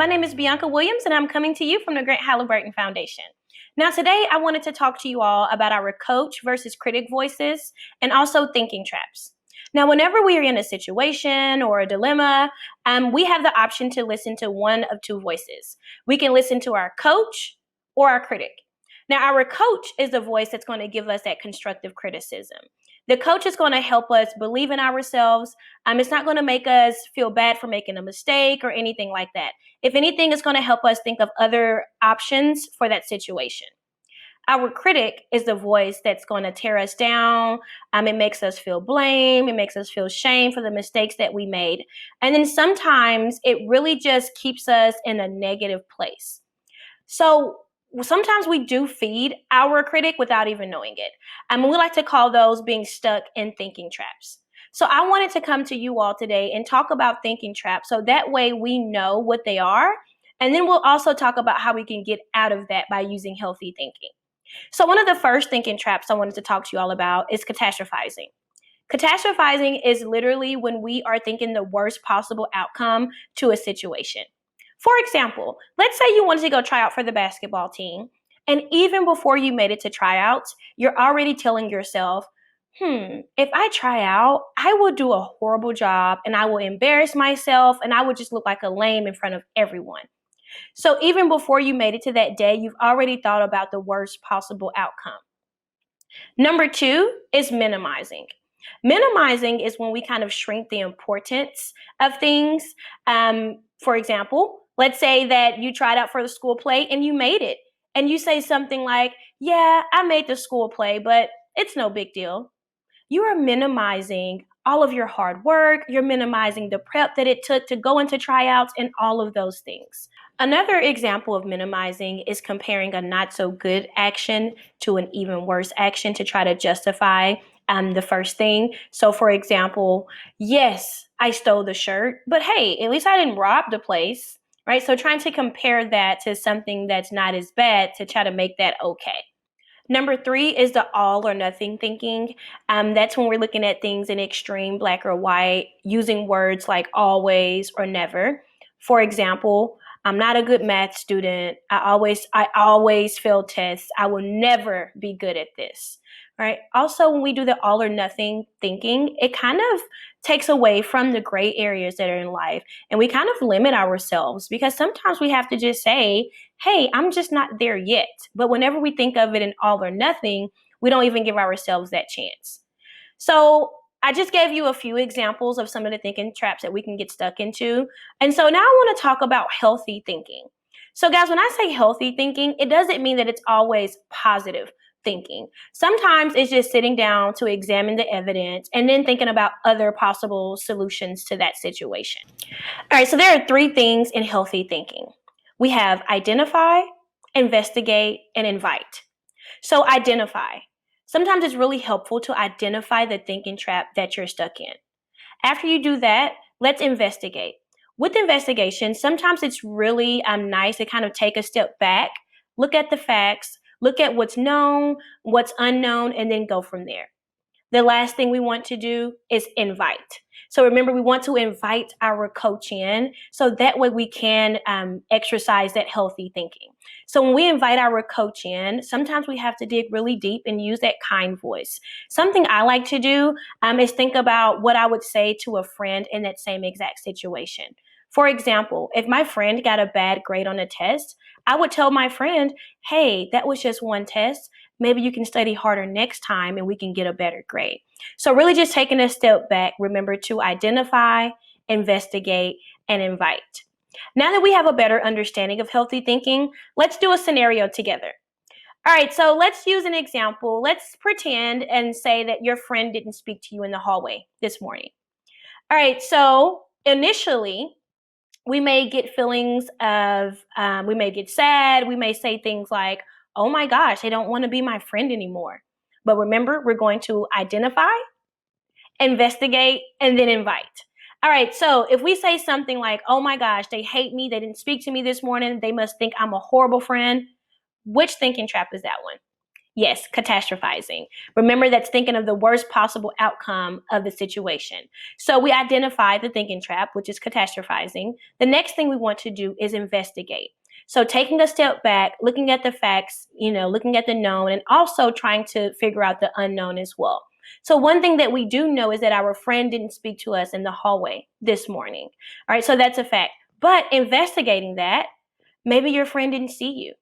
My name is Bianca Williams, and I'm coming to you from the Grant Halliburton Foundation. Now, today I wanted to talk to you all about our coach versus critic voices and also thinking traps. Now, whenever we are in a situation or a dilemma, we have the option to listen to one of two voices. We can listen to our coach or our critic. Now, our coach is the voice that's going to give us that constructive criticism. The coach is going to help us believe in ourselves. It's not going to make us feel bad for making a mistake or anything like that. If anything, it's going to help us think of other options for that situation. Our critic is the voice that's going to tear us down. It makes us feel blame. It makes us feel shame for the mistakes that we made. And then sometimes it really just keeps us in a negative place. So sometimes we do feed our critic without even knowing it. We like to call those being stuck in thinking traps. So I wanted to come to you all today and talk about thinking traps so that way we know what they are. And then we'll also talk about how we can get out of that by using healthy thinking. So one of the first thinking traps I wanted to talk to you all about is catastrophizing. Catastrophizing is literally when we are thinking the worst possible outcome to a situation. For example, let's say you wanted to go try out for the basketball team, and even before you made it to tryouts, you're already telling yourself, if I try out, I will do a horrible job and I will embarrass myself and I will just look like a lame in front of everyone. So even before you made it to that day, you've already thought about the worst possible outcome. Number two is minimizing. Minimizing is when we kind of shrink the importance of things. For example, let's say that you tried out for the school play and you made it. And you say something like, yeah, I made the school play, but it's no big deal. You are minimizing all of your hard work. You're minimizing the prep that it took to go into tryouts and all of those things. Another example of minimizing is comparing a not so good action to an even worse action to try to justify the first thing. So for example, yes, I stole the shirt, but hey, at least I didn't rob the place, right? So trying to compare that to something that's not as bad to try to make that okay. Number three is the all or nothing thinking. That's when we're looking at things in extreme black or white, using words like always or never. For example, I'm not a good math student. I always fail tests. I will never be good at this. Right. Also, when we do the all or nothing thinking, it kind of takes away from the gray areas that are in life. And we kind of limit ourselves because sometimes we have to just say, hey, I'm just not there yet. But whenever we think of it in all or nothing, we don't even give ourselves that chance. So I just gave you a few examples of some of the thinking traps that we can get stuck into. And so now I want to talk about healthy thinking. So guys, when I say healthy thinking, it doesn't mean that it's always positive thinking. Sometimes it's just sitting down to examine the evidence and then thinking about other possible solutions to that situation. All right, so there are three things in healthy thinking. We have identify, investigate, and invite. So identify. Sometimes it's really helpful to identify the thinking trap that you're stuck in. After you do that, let's investigate. With investigation, sometimes it's really nice to kind of take a step back, look at the facts, look at what's known, what's unknown, and then go from there. The last thing we want to do is invite. So remember, we want to invite our coach in so that way we can exercise that healthy thinking. So when we invite our coach in, sometimes we have to dig really deep and use that kind voice. Something I like to do is think about what I would say to a friend in that same exact situation. For example, if my friend got a bad grade on a test, I would tell my friend, hey, that was just one test. Maybe you can study harder next time and we can get a better grade. So really just taking a step back, remember to identify, investigate, and invite. Now that we have a better understanding of healthy thinking, let's do a scenario together. All right, so let's use an example. Let's pretend and say that your friend didn't speak to you in the hallway this morning. All right, so initially, we may get feelings of, we may get sad. We may say things like, oh my gosh, they don't want to be my friend anymore. But remember, we're going to identify, investigate, and then invite. All right, so if we say something like, oh my gosh, they hate me, they didn't speak to me this morning, they must think I'm a horrible friend, which thinking trap is that one? Yes, catastrophizing. Remember, that's thinking of the worst possible outcome of the situation. So we identify the thinking trap, which is catastrophizing. The next thing we want to do is investigate. So taking a step back, looking at the facts, looking at the known, and also trying to figure out the unknown as well. So one thing that we do know is that our friend didn't speak to us in the hallway this morning. All right, so that's a fact. But investigating that, maybe your friend didn't see you.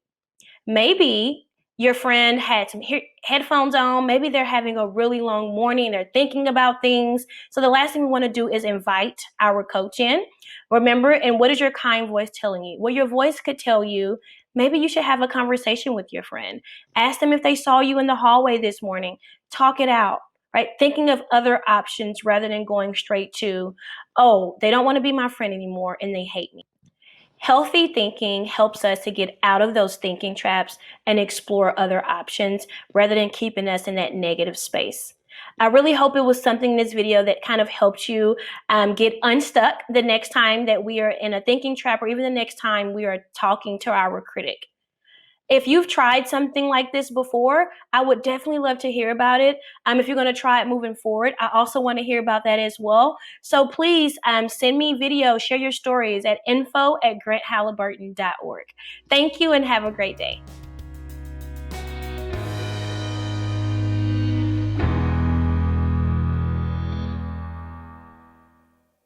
Maybe your friend had some headphones on. Maybe they're having a really long morning. They're thinking about things. So the last thing we want to do is invite our coach in. Remember, and what is your kind voice telling you? Well, your voice could tell you, maybe you should have a conversation with your friend. Ask them if they saw you in the hallway this morning. Talk it out, right? Thinking of other options rather than going straight to, oh, they don't want to be my friend anymore and they hate me. Healthy thinking helps us to get out of those thinking traps and explore other options rather than keeping us in that negative space. I really hope it was something in this video that kind of helped you get unstuck the next time that we are in a thinking trap, or even the next time we are talking to our critic. If you've tried something like this before, I would definitely love to hear about it. If you're going to try it moving forward, I also want to hear about that as well. So please send me videos, share your stories at info@granthalliburton.org. Thank you and have a great day.